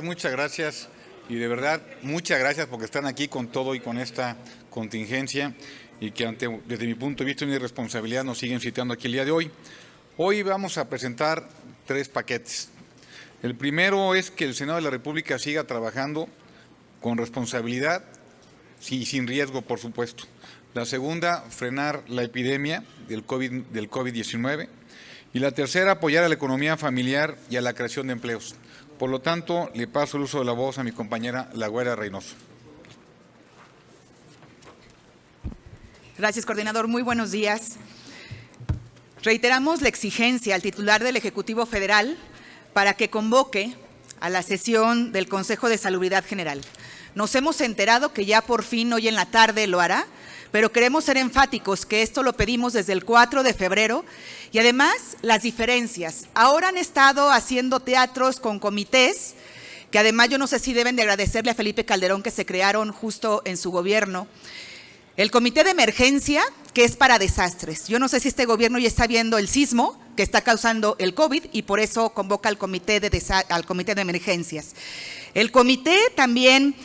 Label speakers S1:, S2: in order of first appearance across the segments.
S1: Muchas gracias y de verdad muchas gracias porque están aquí con todo y con esta contingencia y que desde mi punto de vista y mi responsabilidad nos siguen citando aquí el día de hoy. Hoy vamos a presentar 3 paquetes. El primero es que el Senado de la República siga trabajando con responsabilidad y sin riesgo, por supuesto. La segunda, frenar la epidemia del COVID-19. Y la tercera, apoyar a la economía familiar y a la creación de empleos. Por lo tanto, le paso el uso de la voz a mi compañera La Güera Reynoso.
S2: Gracias, coordinador. Muy buenos días. Reiteramos la exigencia al titular del Ejecutivo Federal para que convoque a la sesión del Consejo de Salubridad General. Nos hemos enterado que ya por fin hoy en la tarde lo hará, pero queremos ser enfáticos que esto lo pedimos desde el 4 de febrero y además las diferencias. Ahora han estado haciendo teatros con comités, que además yo no sé si deben de agradecerle a Felipe Calderón que se crearon justo en su gobierno. El comité de emergencia, que es para desastres. Yo no sé si este gobierno ya está viendo el sismo que está causando el COVID y por eso convoca al comité de emergencias. El comité también,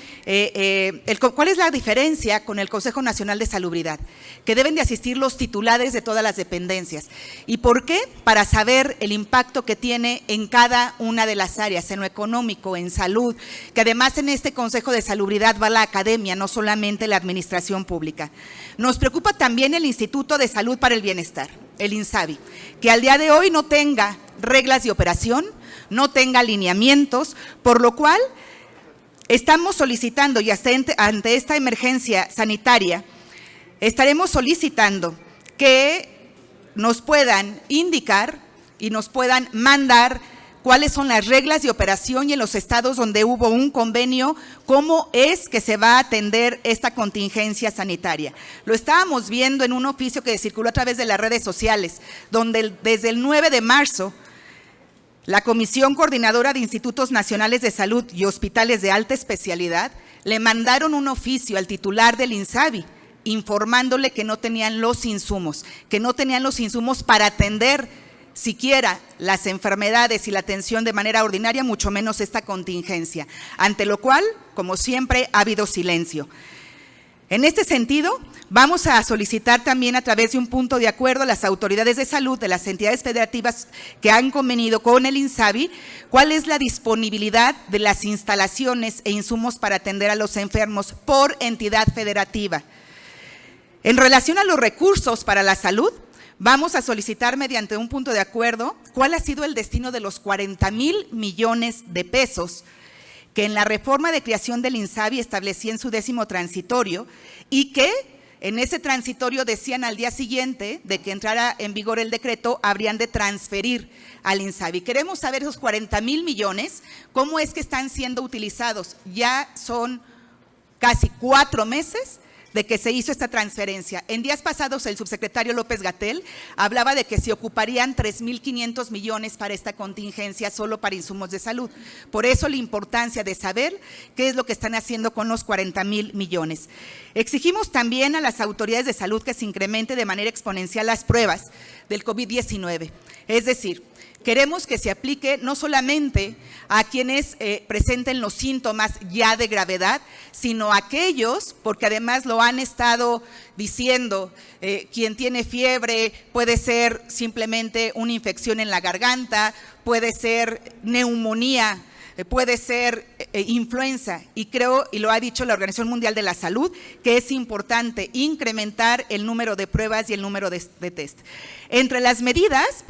S2: ¿cuál es la diferencia con el Consejo Nacional de Salubridad? Que deben de asistir los titulares de todas las dependencias. ¿Y por qué? Para saber el impacto que tiene en cada una de las áreas, en lo económico, en salud, que además en este Consejo de Salubridad va la academia, no solamente la administración pública. Nos preocupa también el Instituto de Salud para el Bienestar, el INSABI, que al día de hoy no tenga reglas de operación, no tenga lineamientos, por lo cual estamos solicitando, y hasta ante esta emergencia sanitaria, estaremos solicitando que nos puedan indicar y nos puedan mandar cuáles son las reglas de operación y en los estados donde hubo un convenio, cómo es que se va a atender esta contingencia sanitaria. Lo estábamos viendo en un oficio que circuló a través de las redes sociales, donde desde el 9 de marzo, la Comisión Coordinadora de Institutos Nacionales de Salud y Hospitales de Alta Especialidad le mandaron un oficio al titular del INSABI informándole que no tenían los insumos, para atender siquiera las enfermedades y la atención de manera ordinaria, mucho menos esta contingencia, ante lo cual, como siempre, ha habido silencio. En este sentido, vamos a solicitar también a través de un punto de acuerdo a las autoridades de salud de las entidades federativas que han convenido con el INSABI, cuál es la disponibilidad de las instalaciones e insumos para atender a los enfermos por entidad federativa. En relación a los recursos para la salud, vamos a solicitar mediante un punto de acuerdo cuál ha sido el destino de los 40,000 millones de pesos que en la reforma de creación del INSABI establecía en su 10º transitorio y que en ese transitorio decían al día siguiente de que entrara en vigor el decreto, habrían de transferir al INSABI. Queremos saber esos 40,000 millones, cómo es que están siendo utilizados. Ya son casi 4 meses de que se hizo esta transferencia. En días pasados el subsecretario López-Gatell hablaba de que se ocuparían 3,500 millones para esta contingencia solo para insumos de salud. Por eso la importancia de saber qué es lo que están haciendo con los 40,000 millones. Exigimos también a las autoridades de salud que se incremente de manera exponencial las pruebas del COVID-19. Es decir, queremos que se aplique no solamente a quienes presenten los síntomas ya de gravedad, sino a aquellos, porque además lo han estado diciendo, quien tiene fiebre puede ser simplemente una infección en la garganta, puede ser neumonía, puede ser influenza, y creo, y lo ha dicho la Organización Mundial de la Salud, que es importante incrementar el número de pruebas y el número de test. Entre las medidas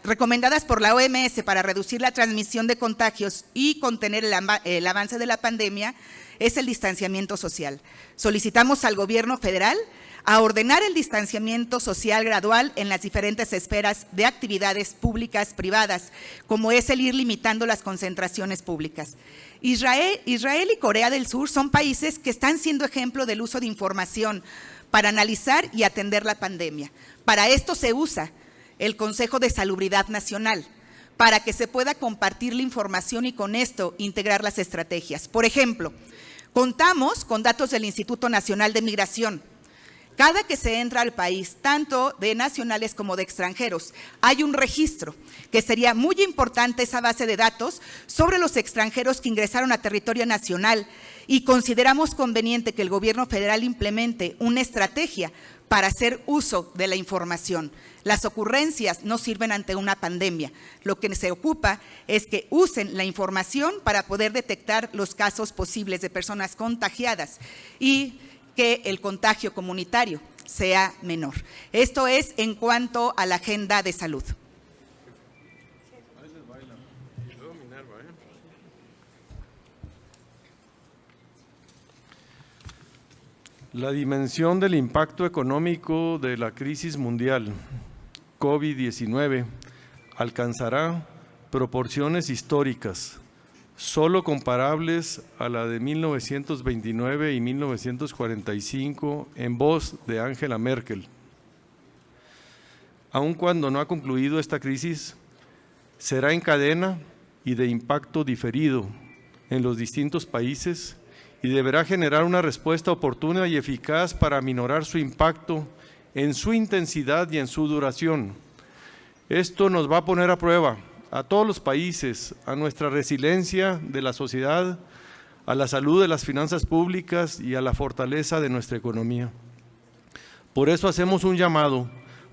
S2: recomendadas por la OMS para reducir la transmisión de contagios y contener el avance de la pandemia es el distanciamiento social. Solicitamos al gobierno federal a ordenar el distanciamiento social gradual en las diferentes esferas de actividades públicas, privadas, como es el ir limitando las concentraciones públicas. Israel y Corea del Sur son países que están siendo ejemplo del uso de información para analizar y atender la pandemia. Para esto se usa el Consejo de Salubridad Nacional, para que se pueda compartir la información y con esto integrar las estrategias. Por ejemplo, contamos con datos del Instituto Nacional de Migración. Cada que se entra al país, tanto de nacionales como de extranjeros, hay un registro, que sería muy importante esa base de datos sobre los extranjeros que ingresaron a territorio nacional, y consideramos conveniente que el gobierno federal implemente una estrategia para hacer uso de la información. Las ocurrencias no sirven ante una pandemia. Lo que se ocupa es que usen la información para poder detectar los casos posibles de personas contagiadas y que el contagio comunitario sea menor. Esto es en cuanto a la agenda de salud.
S3: La dimensión del impacto económico de la crisis mundial COVID-19 alcanzará proporciones históricas, solo comparables a la de 1929 y 1945 en voz de Angela Merkel. Aun cuando no ha concluido esta crisis, será en cadena y de impacto diferido en los distintos países y deberá generar una respuesta oportuna y eficaz para aminorar su impacto en su intensidad y en su duración. Esto nos va a poner a prueba a todos los países, a nuestra resiliencia de la sociedad, a la salud de las finanzas públicas y a la fortaleza de nuestra economía. Por eso hacemos un llamado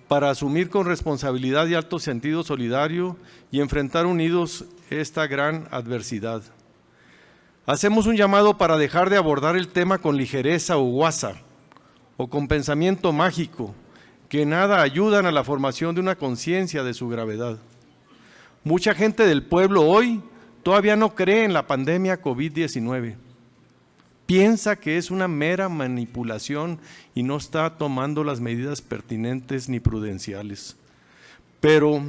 S3: para asumir con responsabilidad y alto sentido solidario y enfrentar unidos esta gran adversidad. Hacemos un llamado para dejar de abordar el tema con ligereza o guasa, o con pensamiento mágico, que nada ayudan a la formación de una conciencia de su gravedad. Mucha gente del pueblo hoy todavía no cree en la pandemia COVID-19. Piensa que es una mera manipulación y no está tomando las medidas pertinentes ni prudenciales. Pero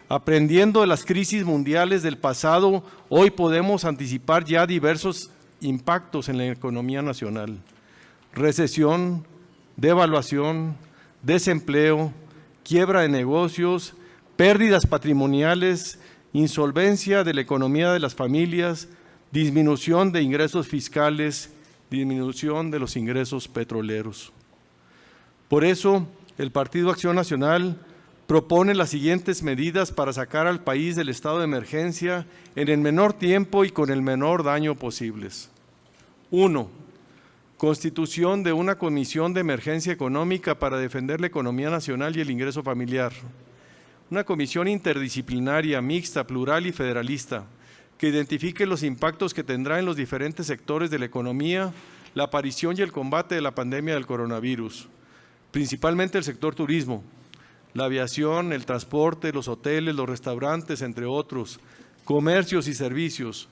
S3: aprendiendo de las crisis mundiales del pasado, hoy podemos anticipar ya diversos impactos en la economía nacional. Recesión, devaluación, desempleo, quiebra de negocios, pérdidas patrimoniales, insolvencia de la economía de las familias, disminución de ingresos fiscales, disminución de los ingresos petroleros. Por eso, el Partido Acción Nacional propone las siguientes medidas para sacar al país del estado de emergencia en el menor tiempo y con el menor daño posibles. 1. Constitución de una comisión de emergencia económica para defender la economía nacional y el ingreso familiar. Una comisión interdisciplinaria, mixta, plural y federalista, que identifique los impactos que tendrá en los diferentes sectores de la economía la aparición y el combate de la pandemia del coronavirus, principalmente el sector turismo, la aviación, el transporte, los hoteles, los restaurantes, entre otros, comercios y servicios,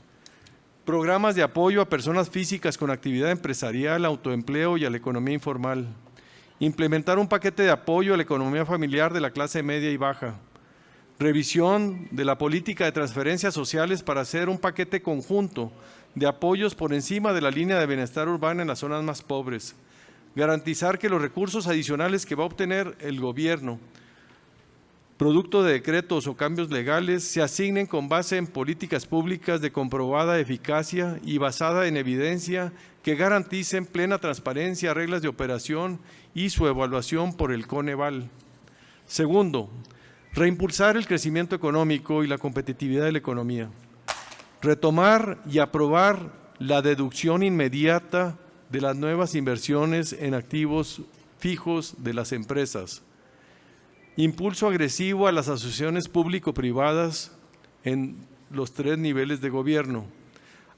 S3: programas de apoyo a personas físicas con actividad empresarial, autoempleo y a la economía informal, implementar un paquete de apoyo a la economía familiar de la clase media y baja, revisión de la política de transferencias sociales para hacer un paquete conjunto de apoyos por encima de la línea de bienestar urbana en las zonas más pobres, garantizar que los recursos adicionales que va a obtener el gobierno, producto de decretos o cambios legales, se asignen con base en políticas públicas de comprobada eficacia y basada en evidencia que garanticen plena transparencia, reglas de operación y su evaluación por el Coneval. Segundo, reimpulsar el crecimiento económico y la competitividad de la economía. Retomar y aprobar la deducción inmediata de las nuevas inversiones en activos fijos de las empresas. Impulso agresivo a las asociaciones público-privadas en los 3 niveles de gobierno.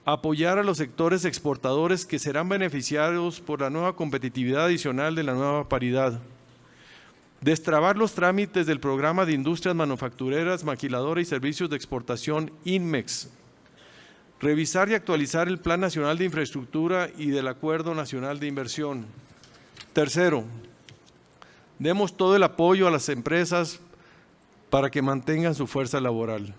S3: Apoyar a los sectores exportadores que serán beneficiados por la nueva competitividad adicional de la nueva paridad. Destrabar los trámites del programa de industrias manufactureras, maquiladora y servicios de exportación INMEX. Revisar y actualizar el Plan Nacional de Infraestructura y del Acuerdo Nacional de Inversión. Tercero, demos todo el apoyo a las empresas para que mantengan su fuerza laboral.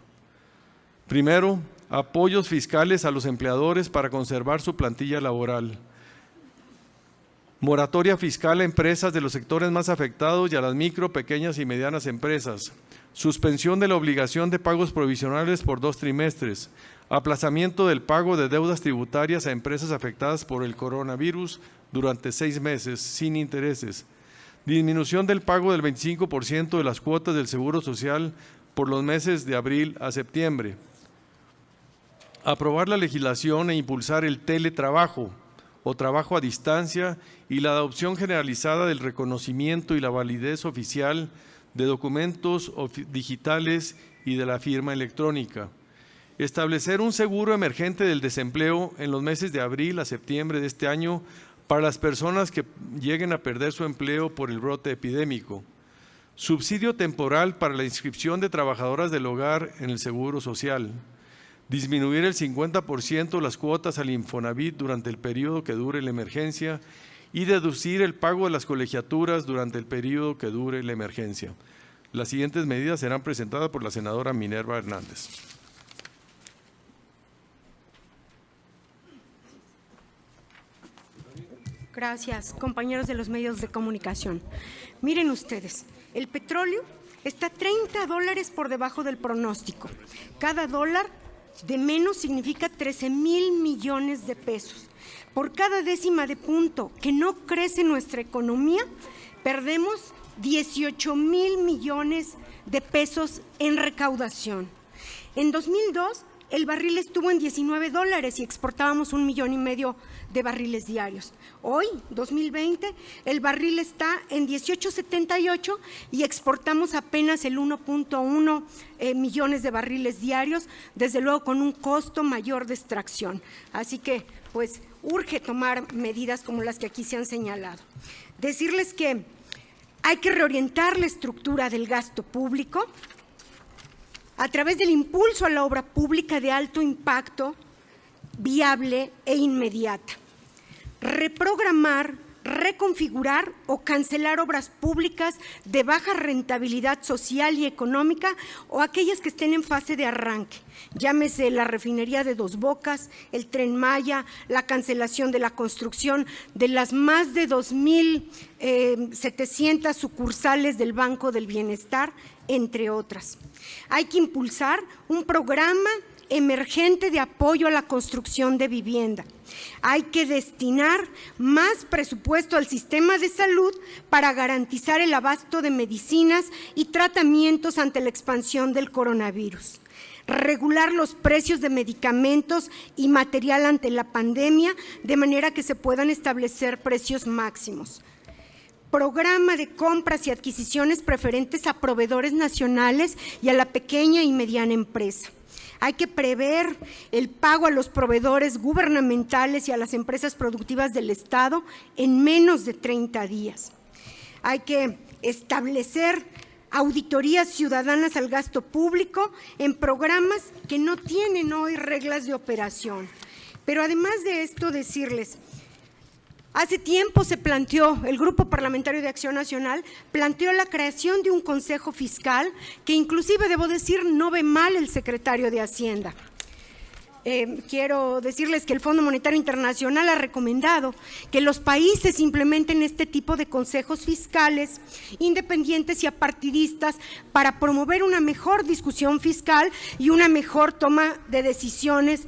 S3: Primero, apoyos fiscales a los empleadores para conservar su plantilla laboral. Moratoria fiscal a empresas de los sectores más afectados y a las micro, pequeñas y medianas empresas. Suspensión de la obligación de pagos provisionales por 2 trimestres. Aplazamiento del pago de deudas tributarias a empresas afectadas por el coronavirus durante 6 meses sin intereses. disminución del pago del 25% de las cuotas del Seguro Social por los meses de abril a septiembre, aprobar la legislación e impulsar el teletrabajo o trabajo a distancia y la adopción generalizada del reconocimiento y la validez oficial de documentos digitales y de la firma electrónica. Establecer un seguro emergente del desempleo en los meses de abril a septiembre de este año para las personas que lleguen a perder su empleo por el brote epidémico. Subsidio temporal para la inscripción de trabajadoras del hogar en el Seguro Social. Disminuir el 50% las cuotas al Infonavit durante el periodo que dure la emergencia y deducir el pago de las colegiaturas durante el periodo que dure la emergencia. Las siguientes medidas serán presentadas por la senadora Minerva Hernández.
S4: Gracias, compañeros de los medios de comunicación. Miren ustedes, el petróleo está $30 por debajo del pronóstico. Cada dólar de menos significa 13,000 millones de pesos. Por cada décima de punto que no crece nuestra economía, perdemos 18,000 millones de pesos en recaudación. En 2002, el barril estuvo en $19 y exportábamos 1,5 millones de barriles diarios. Hoy, 2020, el barril está en 18.78 y exportamos apenas el 1.1 millones de barriles diarios, desde luego con un costo mayor de extracción. Así que, pues, urge tomar medidas como las que aquí se han señalado. Decirles que hay que reorientar la estructura del gasto público a través del impulso a la obra pública de alto impacto, viable e inmediata. Reprogramar, reconfigurar o cancelar obras públicas de baja rentabilidad social y económica o aquellas que estén en fase de arranque. Llámese la refinería de Dos Bocas, el Tren Maya, la cancelación de la construcción de las más de 2,700 sucursales del Banco del Bienestar, entre otras. Hay que impulsar un programa emergente de apoyo a la construcción de vivienda. Hay que destinar más presupuesto al sistema de salud para garantizar el abasto de medicinas y tratamientos ante la expansión del coronavirus. Regular los precios de medicamentos y material ante la pandemia de manera que se puedan establecer precios máximos. Programa de compras y adquisiciones preferentes a proveedores nacionales y a la pequeña y mediana empresa. Hay que prever el pago a los proveedores gubernamentales y a las empresas productivas del Estado en menos de 30 días. Hay que establecer auditorías ciudadanas al gasto público en programas que no tienen hoy reglas de operación. Pero además de esto, decirles, hace tiempo se planteó, el Grupo Parlamentario de Acción Nacional planteó la creación de un Consejo Fiscal que inclusive, debo decir, no ve mal el secretario de Hacienda. Quiero decirles que el Fondo Monetario Internacional ha recomendado que los países implementen este tipo de consejos fiscales independientes y apartidistas para promover una mejor discusión fiscal y una mejor toma de decisiones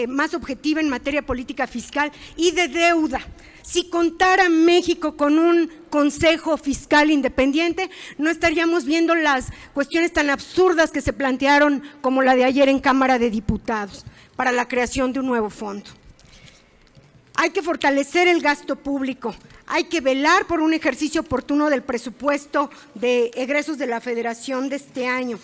S4: más objetiva en materia política fiscal y de deuda. Si contara México con un consejo fiscal independiente, no estaríamos viendo las cuestiones tan absurdas que se plantearon como la de ayer en Cámara de Diputados para la creación de un nuevo fondo. Hay que fortalecer el gasto público, hay que velar por un ejercicio oportuno del presupuesto de egresos de la Federación de este año.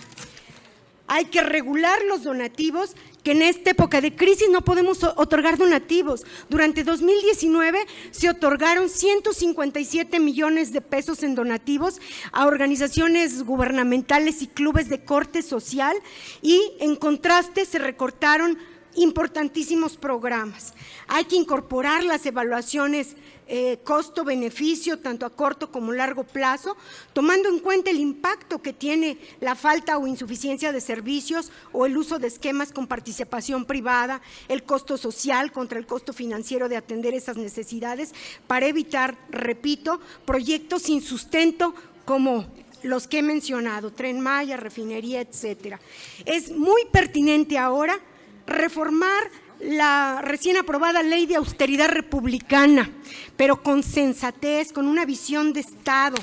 S4: Hay que regular los donativos, que en esta época de crisis no podemos otorgar donativos. Durante 2019 se otorgaron 157 millones de pesos en donativos a organizaciones gubernamentales y clubes de corte social y en contraste se recortaron importantísimos programas. Hay que incorporar las evaluaciones costo-beneficio, tanto a corto como largo plazo, tomando en cuenta el impacto que tiene la falta o insuficiencia de servicios o el uso de esquemas con participación privada, el costo social contra el costo financiero de atender esas necesidades, para evitar, repito, proyectos sin sustento como los que he mencionado, Tren Maya, refinería, etcétera. Es muy pertinente ahora reformar la recién aprobada ley de austeridad republicana, pero con sensatez, con una visión de Estado.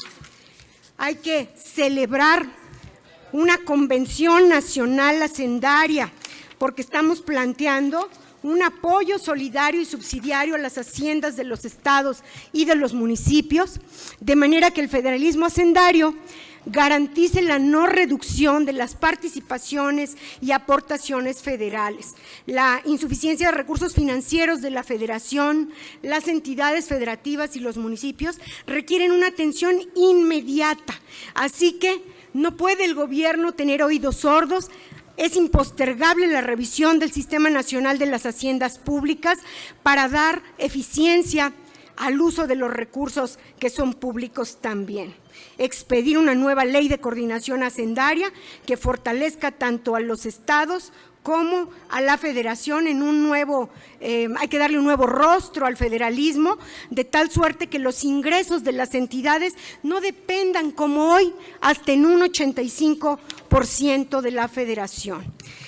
S4: Hay que celebrar una convención nacional hacendaria, porque estamos planteando un apoyo solidario y subsidiario a las haciendas de los estados y de los municipios, de manera que el federalismo hacendario garantice la no reducción de las participaciones y aportaciones federales. La insuficiencia de recursos financieros de la federación, las entidades federativas y los municipios requieren una atención inmediata. Así que no puede el gobierno tener oídos sordos. Es impostergable la revisión del Sistema Nacional de las Haciendas Públicas para dar eficiencia al uso de los recursos que son públicos también. Expedir una nueva ley de coordinación hacendaria que fortalezca tanto a los estados como a la federación en un nuevo, hay que darle un nuevo rostro al federalismo, de tal suerte que los ingresos de las entidades no dependan, como hoy, hasta en un 85% de la federación.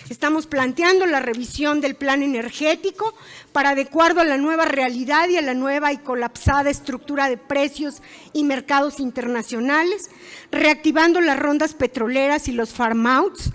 S4: Estamos planteando la revisión del plan energético para adecuarlo a la nueva realidad y a la nueva y colapsada estructura de precios y mercados internacionales, reactivando las rondas petroleras y los farm-outs,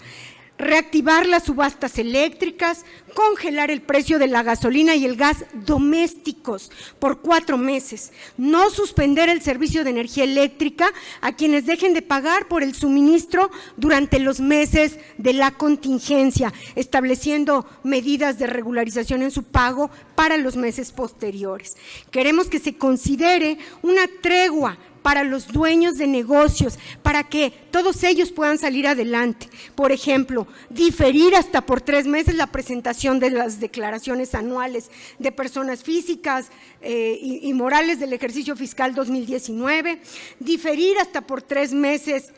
S4: reactivar las subastas eléctricas, congelar el precio de la gasolina y el gas domésticos por 4 meses, no suspender el servicio de energía eléctrica a quienes dejen de pagar por el suministro durante los meses de la contingencia, estableciendo medidas de regularización en su pago para los meses posteriores. Queremos que se considere una tregua para los dueños de negocios, para que todos ellos puedan salir adelante. Por ejemplo, diferir hasta por 3 meses la presentación de las declaraciones anuales de personas físicas y morales del ejercicio fiscal 2019, diferir hasta por 3 meses,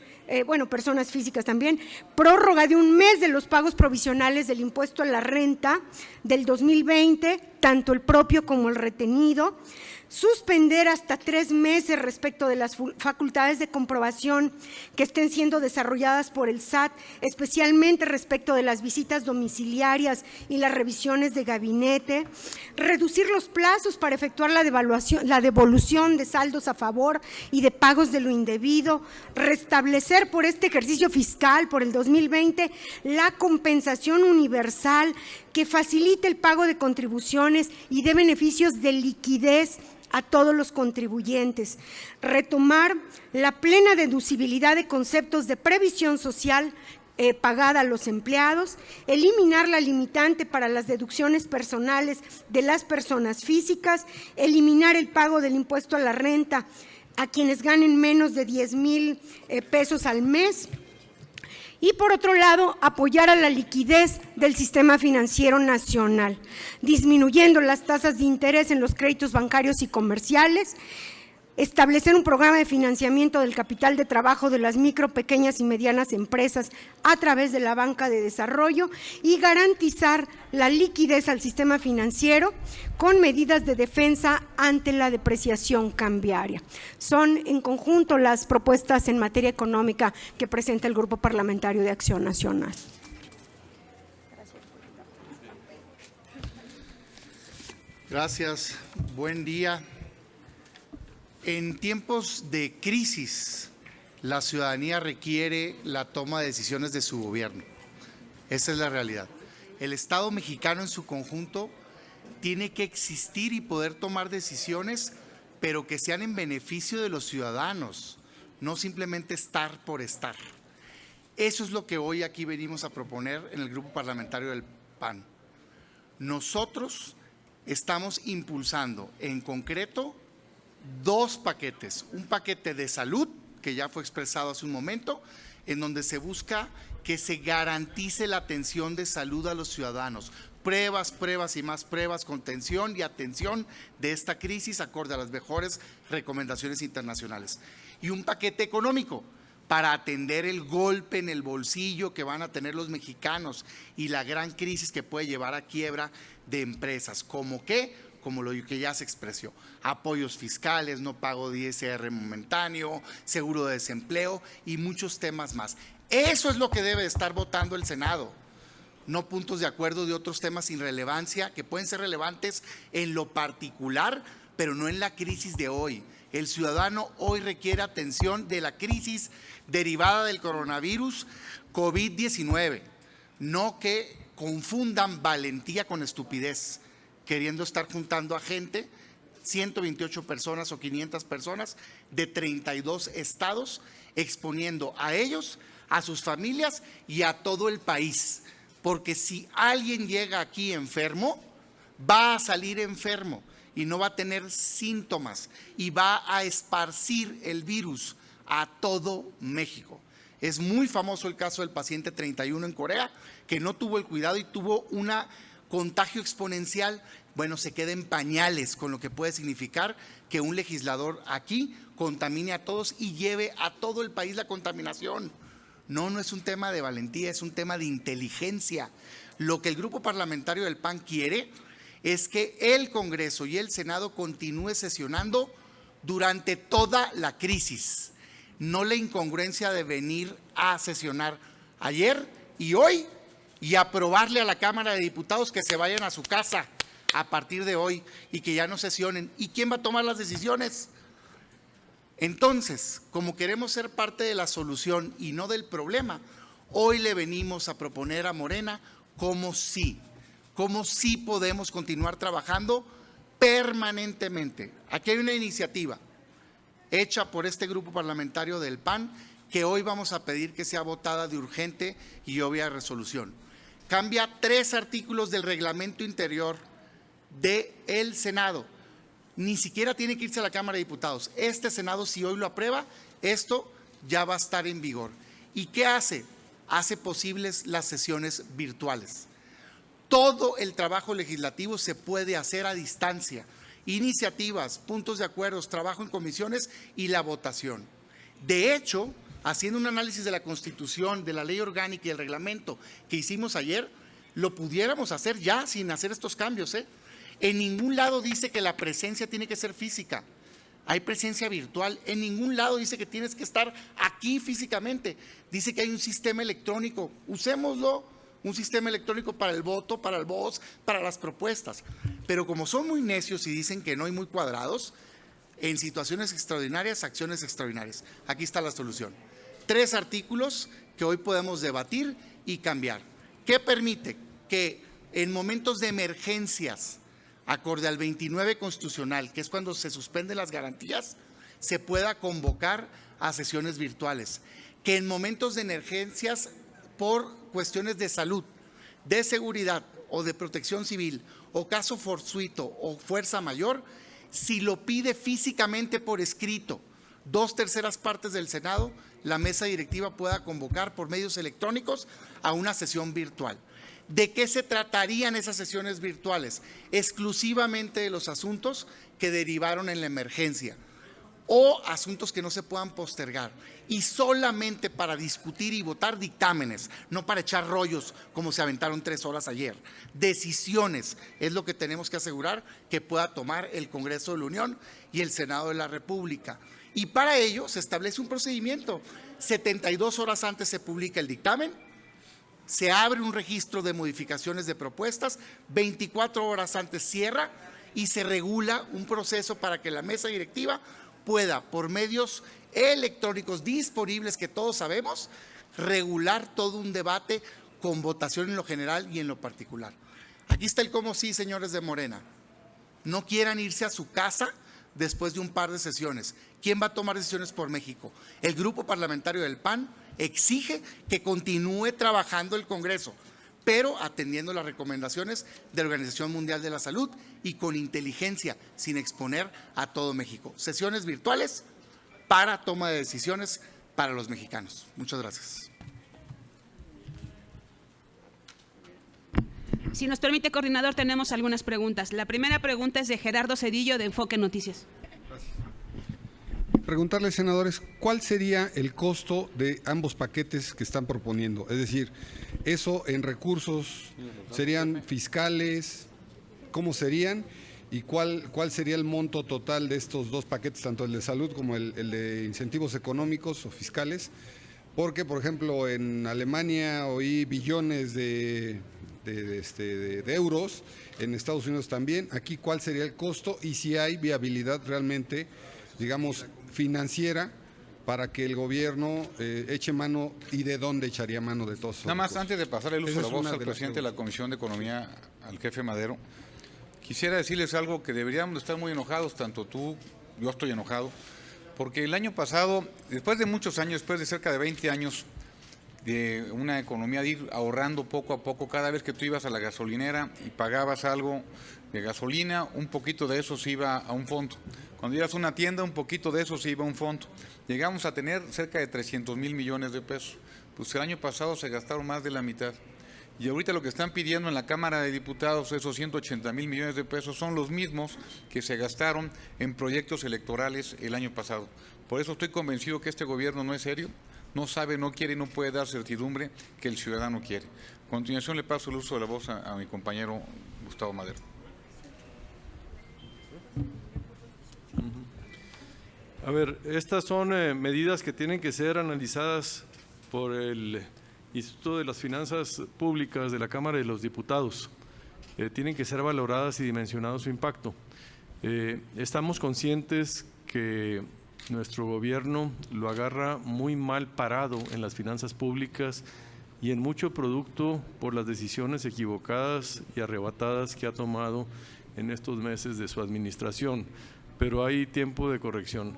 S4: personas físicas también, prórroga de 1 mes de los pagos provisionales del impuesto a la renta del 2020, tanto el propio como el retenido, suspender hasta 3 meses respecto de las facultades de comprobación que estén siendo desarrolladas por el SAT, especialmente respecto de las visitas domiciliarias y las revisiones de gabinete, reducir los plazos para efectuar la devolución de saldos a favor y de pagos de lo indebido, restablecer por este ejercicio fiscal, por el 2020, la compensación universal que facilite el pago de contribuciones y de beneficios de liquidez a todos los contribuyentes, retomar la plena deducibilidad de conceptos de previsión social pagada a los empleados, eliminar la limitante para las deducciones personales de las personas físicas, eliminar el pago del impuesto a la renta a quienes ganen menos de 10,000 pesos al mes. Y por otro lado, apoyar a la liquidez del sistema financiero nacional, disminuyendo las tasas de interés en los créditos bancarios y comerciales, establecer un programa de financiamiento del capital de trabajo de las micro, pequeñas y medianas empresas a través de la banca de desarrollo y garantizar la liquidez al sistema financiero con medidas de defensa ante la depreciación cambiaria. Son en conjunto las propuestas en materia económica que presenta el Grupo Parlamentario de Acción Nacional.
S5: Gracias. Buen día. En tiempos de crisis, la ciudadanía requiere la toma de decisiones de su gobierno. Esa es la realidad. El Estado mexicano en su conjunto tiene que existir y poder tomar decisiones, pero que sean en beneficio de los ciudadanos, no simplemente estar por estar. Eso es lo que hoy aquí venimos a proponer en el Grupo Parlamentario del PAN. Nosotros estamos impulsando en concreto 2 paquetes, un paquete de salud, que ya fue expresado hace un momento, en donde se busca que se garantice la atención de salud a los ciudadanos, pruebas y más pruebas, contención y atención de esta crisis acorde a las mejores recomendaciones internacionales. Y un paquete económico para atender el golpe en el bolsillo que van a tener los mexicanos y la gran crisis que puede llevar a quiebra de empresas, como lo que ya se expresó, apoyos fiscales, no pago de ISR momentáneo, seguro de desempleo y muchos temas más. Eso es lo que debe estar votando el Senado. no puntos de acuerdo de otros temas sin relevancia, que pueden ser relevantes en lo particular, pero no en la crisis de hoy. El ciudadano hoy requiere atención de la crisis derivada del coronavirus COVID-19, no que confundan valentía con estupidez, queriendo estar juntando a gente, 128 personas o 500 personas de 32 estados, exponiendo a ellos, a sus familias y a todo el país. Porque si alguien llega aquí enfermo, va a salir enfermo y no va a tener síntomas y va a esparcir el virus a todo México. Es muy famoso el caso del paciente 31 en Corea, que no tuvo el cuidado y tuvo un contagio exponencial. Bueno, se queda en pañales con lo que puede significar que un legislador aquí contamine a todos y lleve a todo el país la contaminación. No, no es un tema de valentía, es un tema de inteligencia. Lo que el grupo parlamentario del PAN quiere es que el Congreso y el Senado continúe sesionando durante toda la crisis. No la incongruencia de venir a sesionar ayer y hoy y aprobarle a la Cámara de Diputados que se vayan a su casa a partir de hoy y que ya no sesionen. ¿Y quién va a tomar las decisiones? Entonces, como queremos ser parte de la solución y no del problema, hoy le venimos a proponer a Morena cómo sí podemos continuar trabajando permanentemente. Aquí hay una iniciativa hecha por este grupo parlamentario del PAN que hoy vamos a pedir que sea votada de urgente y obvia resolución. Cambia 3 artículos del reglamento interior del Senado. Ni siquiera tiene que irse a la Cámara de Diputados. Este Senado, si hoy lo aprueba, esto ya va a estar en vigor. ¿Y qué hace? Hace posibles las sesiones virtuales. Todo el trabajo legislativo se puede hacer a distancia. Iniciativas, puntos de acuerdo, trabajo en comisiones y la votación. De hecho, haciendo un análisis de la Constitución, de la ley orgánica y el reglamento que hicimos ayer, lo pudiéramos hacer ya sin hacer estos cambios, En ningún lado dice que la presencia tiene que ser física. Hay presencia virtual. En ningún lado dice que tienes que estar aquí físicamente. Dice que hay un sistema electrónico. Usémoslo, un sistema electrónico para el voto, para el voz, para las propuestas. Pero como son muy necios y dicen que no hay muy cuadrados, en situaciones extraordinarias, acciones extraordinarias. Aquí está la solución. 3 artículos que hoy podemos debatir y cambiar. ¿Qué permite? Que en momentos de emergencias, acorde al 29 constitucional, que es cuando se suspenden las garantías, se pueda convocar a sesiones virtuales. Que en momentos de emergencias por cuestiones de salud, de seguridad o de protección civil, o caso fortuito o fuerza mayor, si lo pide físicamente por escrito, 2/3 partes del Senado, la mesa directiva pueda convocar por medios electrónicos a una sesión virtual. ¿De qué se tratarían esas sesiones virtuales? Exclusivamente de los asuntos que derivaron en la emergencia o asuntos que no se puedan postergar, y solamente para discutir y votar dictámenes, no para echar rollos como se aventaron 3 horas ayer. Decisiones es lo que tenemos que asegurar que pueda tomar el Congreso de la Unión y el Senado de la República. Y para ello se establece un procedimiento. 72 horas antes se publica el dictamen, se abre un registro de modificaciones de propuestas, 24 horas antes cierra y se regula un proceso para que la mesa directiva pueda, por medios electrónicos disponibles que todos sabemos, regular todo un debate con votación en lo general y en lo particular. Aquí está el cómo sí, señores de Morena. No quieran irse a su casa después de un par de sesiones. ¿Quién va a tomar decisiones por México? El grupo parlamentario del PAN exige que continúe trabajando el Congreso, pero atendiendo las recomendaciones de la Organización Mundial de la Salud y con inteligencia, sin exponer a todo México. Sesiones virtuales para toma de decisiones para los mexicanos. Muchas gracias.
S6: Si nos permite, coordinador, tenemos algunas preguntas. La primera pregunta es de Gerardo Cedillo, de Enfoque Noticias.
S7: Preguntarle, senadores, ¿cuál sería el costo de ambos paquetes que están proponiendo? Es decir, eso en recursos, ¿serían fiscales? ¿Cómo serían? ¿Y cuál sería el monto total de estos 2 paquetes, tanto el de salud como el de incentivos económicos o fiscales? Porque, por ejemplo, en Alemania oí billones de de euros, en Estados Unidos también. Aquí, ¿cuál sería el costo y si hay viabilidad realmente, digamos, financiera para que el gobierno eche mano y de dónde echaría mano de todos esos
S1: Nada más,
S7: recursos?
S1: antes de pasar el uso
S7: Esa
S1: de la
S7: es
S1: voz
S7: una
S1: al
S7: de las
S1: presidente de la
S7: preguntas.
S1: Comisión de Economía, al jefe Madero, quisiera decirles algo que deberíamos de estar muy enojados, tanto tú, yo estoy enojado, porque el año pasado, después de muchos años, después de cerca de 20 años de una economía de ir ahorrando poco a poco, cada vez que tú ibas a la gasolinera y pagabas algo de gasolina, un poquito de eso se iba a un fondo. Cuando ibas a una tienda, un poquito de eso se iba a un fondo. Llegamos a tener cerca de 300,000 millones de pesos. Pues el año pasado se gastaron más de la mitad. Y ahorita lo que están pidiendo en la Cámara de Diputados, esos 180,000 millones de pesos, son los mismos que se gastaron en proyectos electorales el año pasado. Por eso estoy convencido que este gobierno no es serio, no sabe, no quiere y no puede dar certidumbre que el ciudadano quiere. A continuación le paso el uso de la voz a mi compañero Gustavo Madero.
S3: A ver, estas son medidas que tienen que ser analizadas por el Instituto de las Finanzas Públicas de la Cámara de los Diputados. Tienen que ser valoradas y dimensionado su impacto. Estamos conscientes que nuestro gobierno lo agarra muy mal parado en las finanzas públicas y en mucho producto por las decisiones equivocadas y arrebatadas que ha tomado en estos meses de su administración, pero hay tiempo de corrección.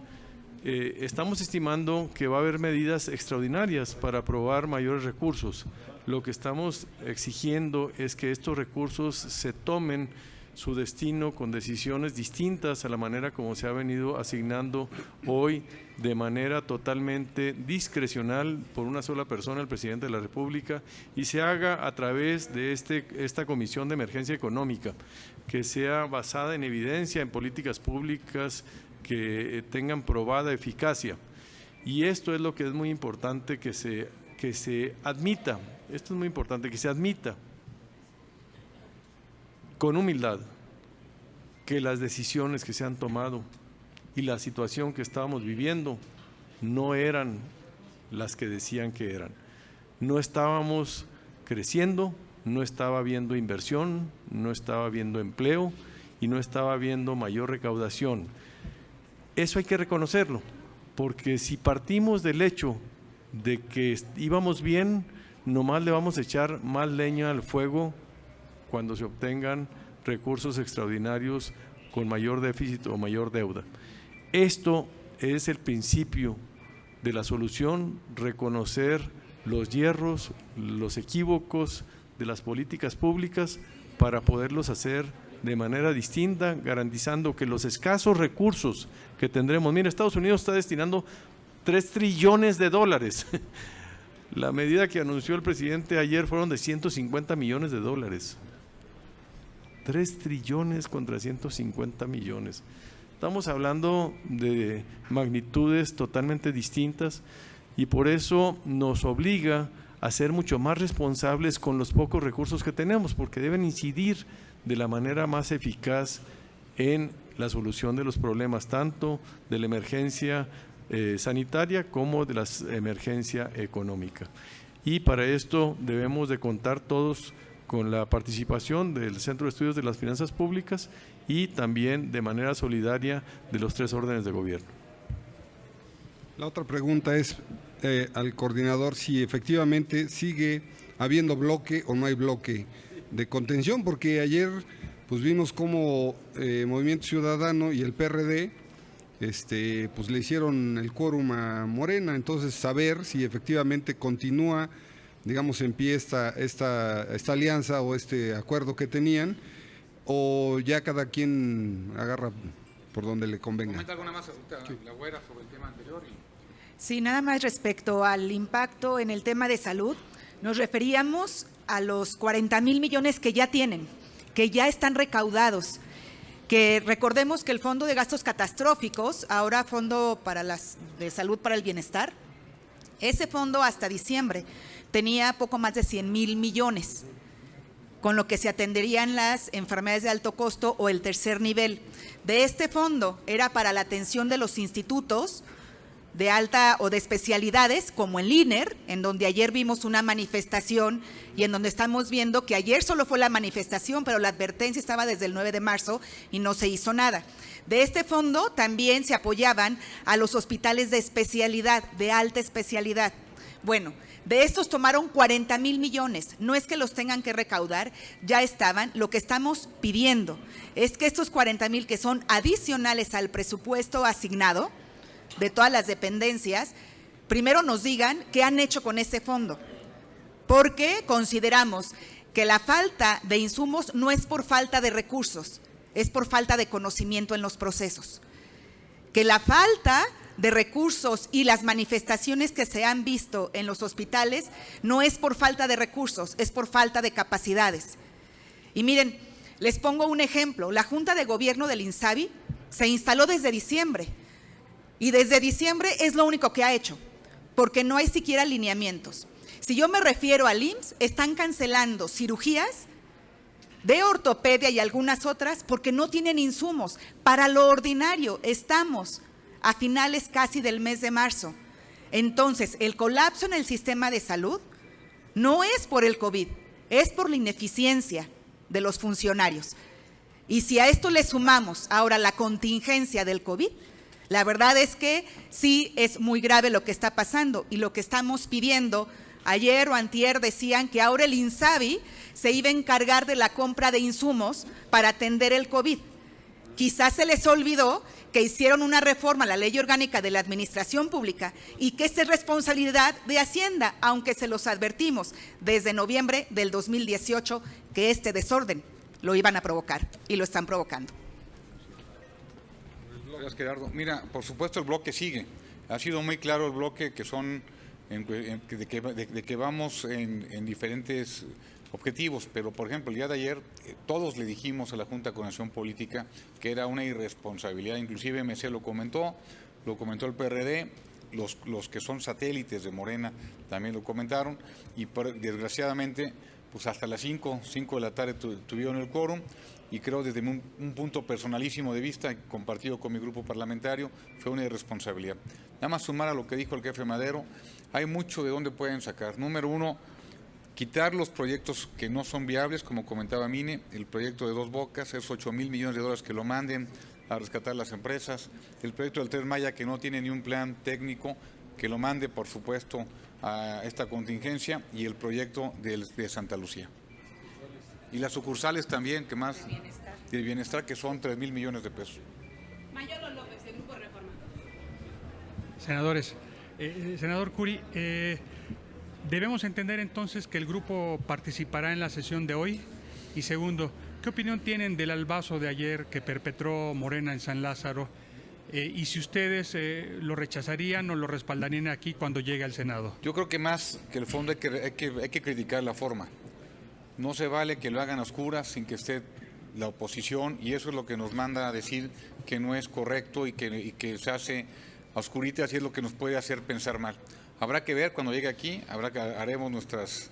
S3: Estamos estimando que va a haber medidas extraordinarias para aprobar mayores recursos. Lo que estamos exigiendo es que estos recursos se tomen su destino con decisiones distintas a la manera como se ha venido asignando hoy de manera totalmente discrecional por una sola persona, el presidente de la República, y se haga a través de esta Comisión de Emergencia Económica, que sea basada en evidencia, en políticas públicas que tengan probada eficacia. Y esto es lo que es muy importante que se admita, esto es muy importante, que se admita con humildad que las decisiones que se han tomado y la situación que estábamos viviendo no eran las que decían que eran. No estábamos creciendo, no estaba habiendo inversión, no estaba habiendo empleo y no estaba habiendo mayor recaudación. Eso hay que reconocerlo, porque si partimos del hecho de que íbamos bien, nomás le vamos a echar más leña al fuego cuando se obtengan recursos extraordinarios con mayor déficit o mayor deuda. Esto es el principio de la solución, reconocer los hierros, los equívocos de las políticas públicas para poderlos hacer de manera distinta, garantizando que los escasos recursos que tendremos. Mira, Estados Unidos está destinando 3 trillones de dólares. La medida que anunció el presidente ayer fueron de 150 millones de dólares. 3 trillones contra 150 millones. Estamos hablando de magnitudes totalmente distintas y por eso nos obliga a ser mucho más responsables con los pocos recursos que tenemos, porque deben incidir de la manera más eficaz en la solución de los problemas, tanto de la emergencia sanitaria como de la emergencia económica. Y para esto debemos de contar todos con la participación del Centro de Estudios de las Finanzas Públicas y también de manera solidaria de los 3 órdenes de gobierno.
S7: La otra pregunta es al coordinador si efectivamente sigue habiendo bloque o no hay bloque de contención, porque ayer pues vimos cómo Movimiento Ciudadano y el PRD pues le hicieron el quórum a Morena, entonces saber si efectivamente continúa, digamos, en pie esta alianza o este acuerdo que tenían, o ya cada quien agarra por donde le convenga.
S1: ¿Comenta alguna más, la güera, sobre el tema anterior?
S2: Sí, nada más respecto al impacto en el tema de salud, nos referíamos a los 40,000 millones que ya tienen, que ya están recaudados, que recordemos que el Fondo de Gastos Catastróficos, ahora Fondo de Salud para el Bienestar, ese fondo hasta diciembre tenía poco más de 100,000 millones, con lo que se atenderían las enfermedades de alto costo o el tercer nivel. De este fondo era para la atención de los institutos de alta o de especialidades, como el INER, en donde ayer vimos una manifestación y en donde estamos viendo que ayer solo fue la manifestación, pero la advertencia estaba desde el 9 de marzo y no se hizo nada. De este fondo también se apoyaban a los hospitales de especialidad, de alta especialidad. Bueno, de estos tomaron 40,000 millones, no es que los tengan que recaudar, ya estaban. Lo que estamos pidiendo es que estos 40,000 que son adicionales al presupuesto asignado de todas las dependencias, primero nos digan qué han hecho con ese fondo, porque consideramos que la falta de insumos no es por falta de recursos, es por falta de conocimiento en los procesos. Que la falta de recursos y las manifestaciones que se han visto en los hospitales no es por falta de recursos, es por falta de capacidades. Y miren, les pongo un ejemplo. La Junta de Gobierno del INSABI se instaló desde diciembre y desde diciembre es lo único que ha hecho, porque no hay siquiera lineamientos. Si yo me refiero al IMSS, están cancelando cirugías de ortopedia y algunas otras porque no tienen insumos. Para lo ordinario estamos a finales casi del mes de marzo. Entonces, el colapso en el sistema de salud no es por el COVID, es por la ineficiencia de los funcionarios. Y si a esto le sumamos ahora la contingencia del COVID, la verdad es que sí es muy grave lo que está pasando y lo que estamos pidiendo. Ayer o antier decían que ahora el INSABI se iba a encargar de la compra de insumos para atender el COVID. Quizás se les olvidó que hicieron una reforma a la Ley Orgánica de la Administración Pública y que esta es responsabilidad de Hacienda, aunque se los advertimos desde noviembre del 2018 que este desorden lo iban a provocar y lo están provocando.
S1: Gracias, Gerardo. Mira, por supuesto el bloque sigue. Ha sido muy claro el bloque que son de que vamos en diferentes objetivos, pero por ejemplo el día de ayer todos le dijimos a la Junta de Coordinación Política que era una irresponsabilidad, inclusive MC lo comentó el PRD, los que son satélites de Morena también lo comentaron y desgraciadamente pues hasta las 5 de la tarde tuvieron el quórum y creo desde un punto personalísimo de vista, compartido con mi grupo parlamentario, fue una irresponsabilidad. Nada más sumar a lo que dijo el jefe Madero, hay mucho de dónde pueden sacar. Número uno, quitar los proyectos que no son viables, como comentaba Mine, el proyecto de Dos Bocas, esos 8,000 millones de dólares que lo manden a rescatar las empresas, el proyecto del Tren Maya que no tiene ni un plan técnico, que lo mande por supuesto a esta contingencia y el proyecto de Santa Lucía. Y las sucursales también, que más del bienestar, que son 3,000 millones de pesos.
S6: Mayolo López, del Grupo Reforma.
S8: Senadores, senador Curi, ¿debemos entender entonces que el grupo participará en la sesión de hoy? Y segundo, ¿qué opinión tienen del albazo de ayer que perpetró Morena en San Lázaro? Y si ustedes lo rechazarían o lo respaldarían aquí cuando llegue al Senado.
S1: Yo creo que más que el fondo hay que criticar la forma. No se vale que lo hagan a oscuras sin que esté la oposición y eso es lo que nos manda a decir que no es correcto y que se hace a oscuritas y es lo que nos puede hacer pensar mal. Habrá que ver cuando llegue aquí, haremos nuestras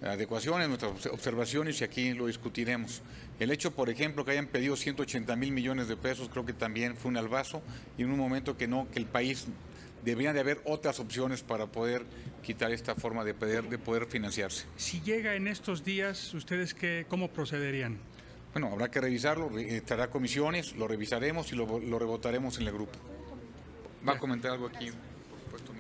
S1: adecuaciones, nuestras observaciones y aquí lo discutiremos. El hecho, por ejemplo, que hayan pedido 180,000 millones de pesos, creo que también fue un albazo y en un momento que el país debería de haber otras opciones para poder quitar esta forma de poder financiarse.
S8: Si llega en estos días, ¿ustedes cómo procederían?
S1: Bueno, habrá que revisarlo, estará comisiones, lo revisaremos y lo rebotaremos en el grupo. ¿Va a comentar algo aquí?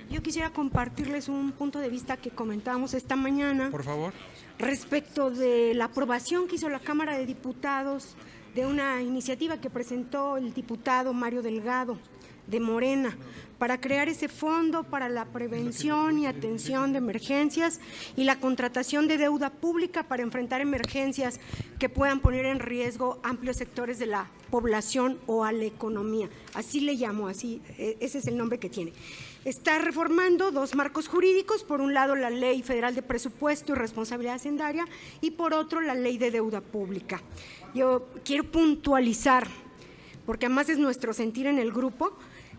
S4: Yo quisiera compartirles un punto de vista que comentábamos esta mañana.
S8: Por favor.
S4: Respecto de la aprobación que hizo la Cámara de Diputados de una iniciativa que presentó el diputado Mario Delgado de Morena para crear ese fondo para la prevención y atención de emergencias y la contratación de deuda pública para enfrentar emergencias que puedan poner en riesgo amplios sectores de la población o a la economía. Así le llamo, ese es el nombre que tiene. Está reformando dos marcos jurídicos, por un lado la Ley Federal de Presupuesto y Responsabilidad Hacendaria y por otro la Ley de Deuda Pública. Yo quiero puntualizar, porque además es nuestro sentir en el grupo,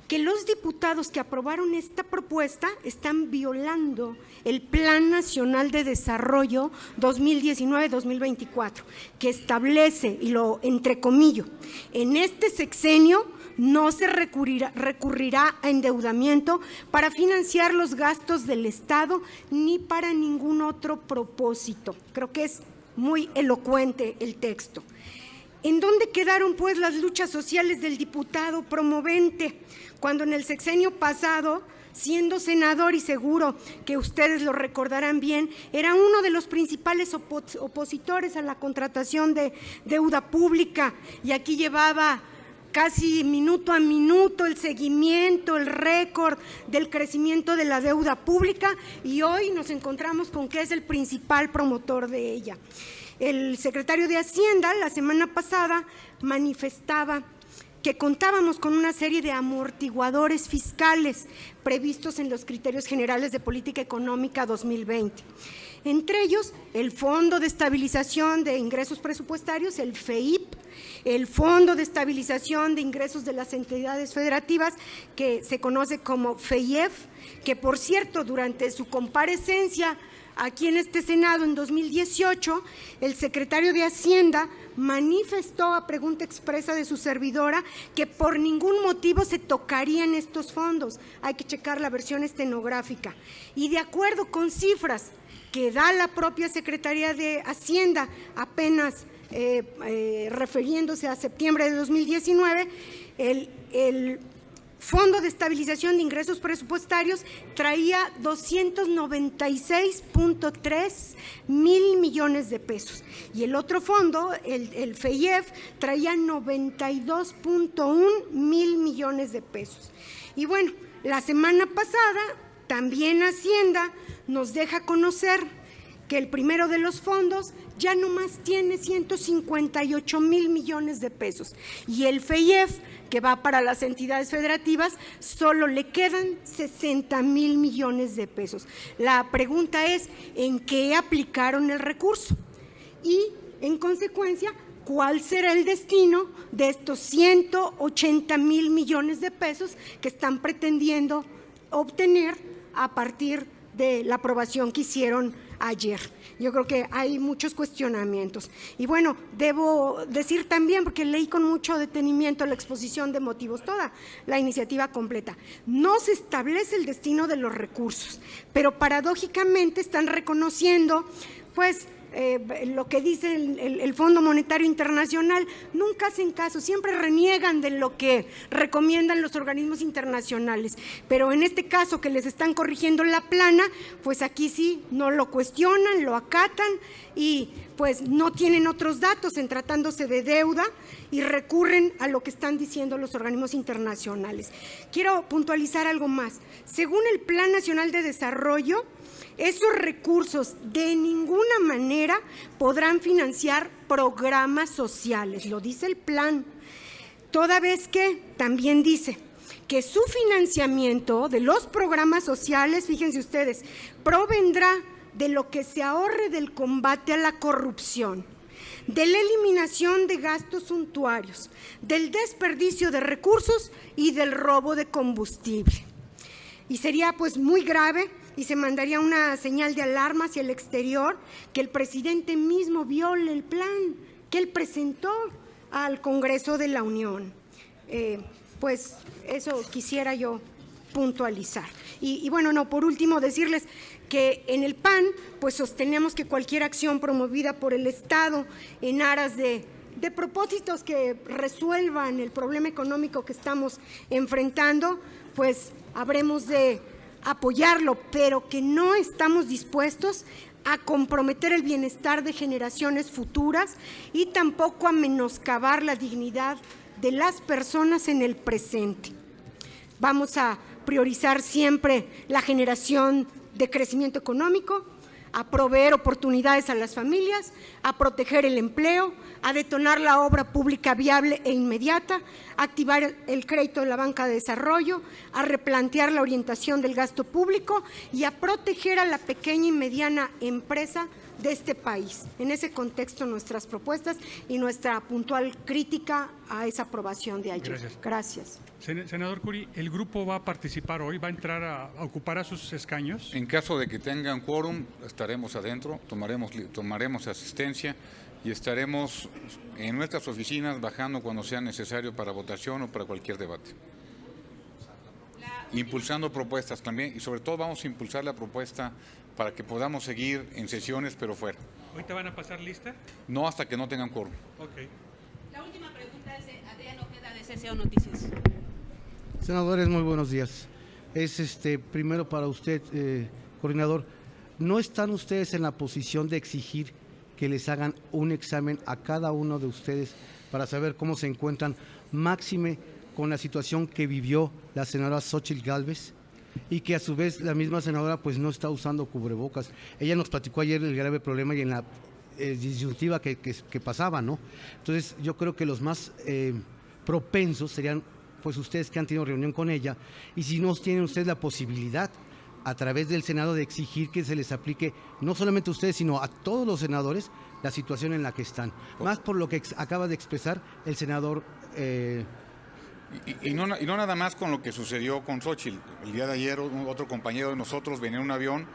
S4: que los diputados que aprobaron esta propuesta están violando el Plan Nacional de Desarrollo 2019-2024, que establece, y lo entrecomillo, en este sexenio no se recurrirá a endeudamiento para financiar los gastos del Estado ni para ningún otro propósito. Creo que es muy elocuente el texto. ¿En dónde quedaron pues las luchas sociales del diputado promovente cuando en el sexenio pasado, siendo senador, y seguro que ustedes lo recordarán bien, era uno de los principales opositores a la contratación de deuda pública, y aquí llevaba casi minuto a minuto el seguimiento, el récord del crecimiento de la deuda pública, y hoy nos encontramos con que es el principal promotor de ella? El secretario de Hacienda la semana pasada manifestaba que contábamos con una serie de amortiguadores fiscales previstos en los criterios generales de política económica 2020. Entre ellos, el Fondo de Estabilización de Ingresos Presupuestarios, el FEIP, el Fondo de Estabilización de Ingresos de las Entidades Federativas, que se conoce como FEIEF, que por cierto, durante su comparecencia aquí en este Senado en 2018, el secretario de Hacienda manifestó a pregunta expresa de su servidora que por ningún motivo se tocarían estos fondos. Hay que checar la versión estenográfica. Y de acuerdo con cifras que da la propia Secretaría de Hacienda, apenas refiriéndose a septiembre de 2019, el Fondo de Estabilización de Ingresos Presupuestarios traía 296.3 mil millones de pesos. Y el otro fondo, el FEIEF, traía 92.1 mil millones de pesos. Y bueno, la semana pasada también Hacienda nos deja conocer que el primero de los fondos ya nomás tiene 158 mil millones de pesos. Y el FEIEF, que va para las entidades federativas, solo le quedan 60 mil millones de pesos. La pregunta es, ¿en qué aplicaron el recurso? Y, en consecuencia, ¿cuál será el destino de estos 180 mil millones de pesos que están pretendiendo obtener a partir de la aprobación que hicieron ayer? Yo creo que hay muchos cuestionamientos. Y bueno, debo decir también, porque leí con mucho detenimiento la exposición de motivos, toda la iniciativa completa, no se establece el destino de los recursos, pero paradójicamente están reconociendo, pues, lo que dice el Fondo Monetario Internacional. Nunca hacen caso, siempre reniegan de lo que recomiendan los organismos internacionales, pero en este caso que les están corrigiendo la plana, pues aquí sí no lo cuestionan, lo acatan y pues no tienen otros datos en tratándose de deuda y recurren a lo que están diciendo los organismos internacionales. Quiero puntualizar algo más. Según el Plan Nacional de Desarrollo, esos recursos de ninguna manera podrán financiar programas sociales, lo dice el plan, toda vez que también dice que su financiamiento de los programas sociales, fíjense ustedes, provendrá de lo que se ahorre del combate a la corrupción, de la eliminación de gastos suntuarios, del desperdicio de recursos y del robo de combustible. Y sería pues muy grave y se mandaría una señal de alarma hacia el exterior que el presidente mismo viole el plan que él presentó al Congreso de la Unión. Pues eso quisiera yo puntualizar. Y bueno, no, por último decirles que en el PAN pues sostenemos que cualquier acción promovida por el Estado en aras de propósitos que resuelvan el problema económico que estamos enfrentando, pues habremos de apoyarlo, pero que no estamos dispuestos a comprometer el bienestar de generaciones futuras y tampoco a menoscabar la dignidad de las personas en el presente. Vamos a priorizar siempre la generación de crecimiento económico, a proveer oportunidades a las familias, a proteger el empleo, a detonar la obra pública viable e inmediata, a activar el crédito de la banca de desarrollo, a replantear la orientación del gasto público y a proteger a la pequeña y mediana empresa de este país. En ese contexto, nuestras propuestas y nuestra puntual crítica a esa aprobación de ayer. Gracias.
S8: Senador Curi, ¿el grupo va a participar hoy? ¿Va a entrar a ocupar sus escaños?
S1: En caso de que tengan quórum, estaremos adentro, tomaremos asistencia y estaremos en nuestras oficinas bajando cuando sea necesario para votación o para cualquier debate. Impulsando propuestas también, y sobre todo vamos a impulsar la propuesta para que podamos seguir en sesiones, pero fuera.
S8: ¿Hoy te van a pasar lista?
S1: No hasta que no tengan quórum.
S8: Ok.
S6: La última pregunta es de Adrián Ojeda, de CCO Noticias.
S9: Senadores, muy buenos días. Primero para usted, coordinador, ¿no están ustedes en la posición de exigir que les hagan un examen a cada uno de ustedes para saber cómo se encuentran, máxime con la situación que vivió la senadora Xóchitl Gálvez, y que a su vez la misma senadora pues no está usando cubrebocas? Ella nos platicó ayer el grave problema y en la disyuntiva que pasaba, ¿no? Entonces yo creo que los más propensos serían pues ustedes, que han tenido reunión con ella, y si no tienen ustedes la posibilidad a través del Senado de exigir que se les aplique no solamente a ustedes sino a todos los senadores la situación en la que están, más por lo que acaba de expresar el senador.
S1: Y no nada más con lo que sucedió con Xóchitl. El día de ayer otro compañero de nosotros venía en un avión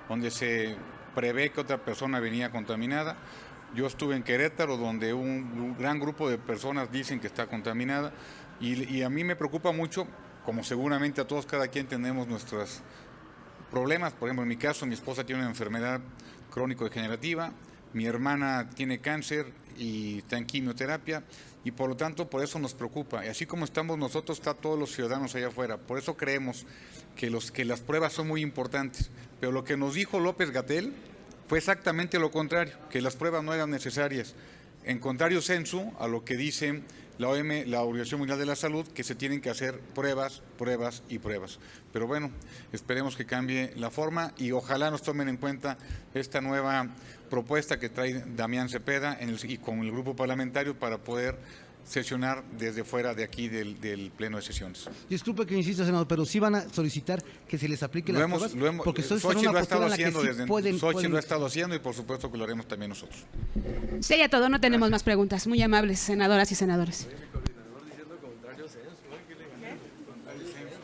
S1: donde se prevé que otra persona venía contaminada. Yo estuve en Querétaro, donde un gran grupo de personas dicen que está contaminada, y a mí me preocupa mucho, como seguramente a todos, cada quien tenemos nuestros problemas. Por ejemplo, en mi caso, mi esposa tiene una enfermedad crónico-degenerativa, mi hermana tiene cáncer y está en quimioterapia, y por lo tanto, por eso nos preocupa. Y así como estamos nosotros, está todos los ciudadanos allá afuera. Por eso creemos que las pruebas son muy importantes. Pero lo que nos dijo López-Gatell fue exactamente lo contrario, que las pruebas no eran necesarias. En contrario sensu a lo que dice la OMS, la Organización Mundial de la Salud, que se tienen que hacer pruebas, pruebas y pruebas. Pero bueno, esperemos que cambie la forma y ojalá nos tomen en cuenta esta nueva propuesta que trae Damián Cepeda y con el grupo parlamentario para poder sesionar desde fuera de aquí del pleno de sesiones.
S9: Disculpe que insista, senador, pero sí van a solicitar que se les aplique las pruebas, porque
S1: Xochitl lo ha estado haciendo Xochitl lo ha estado haciendo, y por supuesto que lo haremos también nosotros.
S6: Sería todo, no tenemos más preguntas. Muy amables, senadoras y senadores.